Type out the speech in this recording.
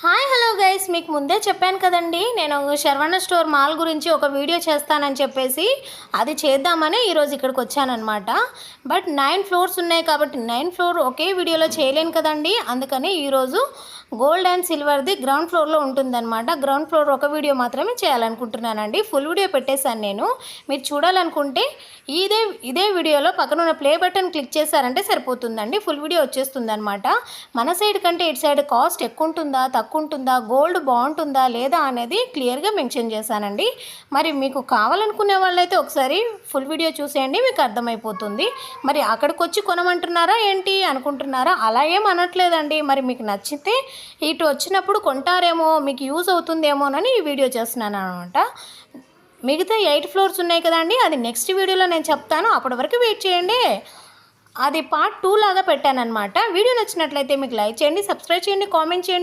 Hi hello guys, మీకు ముందే చెప్పాను కదండి, నేను శరవణ స్టోర్ మాల్ గురించి ఒక వీడియో చేస్తానని చెప్పేసి అది చేద్దామని ఈరోజు ఇక్కడికి వచ్చానమాట. బట్ 9 ఫ్లోర్స్ ఉన్నాయి కాబట్టి 9 ఫ్లోర్ ఒకే వీడియోలో చేయలేను కదండి. అందుకని ఈరోజు గోల్డ్ అండ్ సిల్వర్ది గ్రౌండ్ ఫ్లోర్లో ఉంటుందన్నమాట. గ్రౌండ్ ఫ్లోర్ ఒక వీడియో మాత్రమే చేయాలనుకుంటున్నానండి. ఫుల్ వీడియో పెట్టేశాను నేను. మీరు చూడాలనుకుంటే ఇదే వీడియోలో పక్కన ఉన్న ప్లే బటన్ క్లిక్ చేశారంటే సరిపోతుందండి. ఫుల్ వీడియో వచ్చేస్తుంది అనమాట. మన సైడ్ కంటే ఇటు సైడ్ కాస్ట్ ఎక్కువ ఉంటుందా తక్కువ ఉంటుందా, గోల్డ్ బాగుంటుందా లేదా అనేది క్లియర్గా మెన్షన్ చేశానండి. మరి మీకు కావాలనుకునే వాళ్ళైతే ఒకసారి ఫుల్ వీడియో చూసేయండి, మీకు అర్థమైపోతుంది. మరి అక్కడికి వచ్చి కొనమంటున్నారా ఏంటి అనుకుంటున్నారా? అలా ఏం అనట్లేదండి. మరి మీకు నచ్చితే ఇటు వచ్చినప్పుడు కొంటారేమో, మీకు యూజ్ అవుతుందేమోనని ఈ వీడియో చేస్తున్నాను అనమాట. మిగతా 8 ఫ్లోర్స్ ఉన్నాయి కదండి, అది నెక్స్ట్ వీడియోలో నేను చెప్తాను. అప్పటి వరకు వెయిట్ చేయండి. అది పార్ట్ 2 లాగా పెట్టానన్నమాట. వీడియో నచ్చినట్లయితే మీకు లైక్ చేయండి, సబ్స్క్రైబ్ చేయండి, కామెంట్ చేయండి.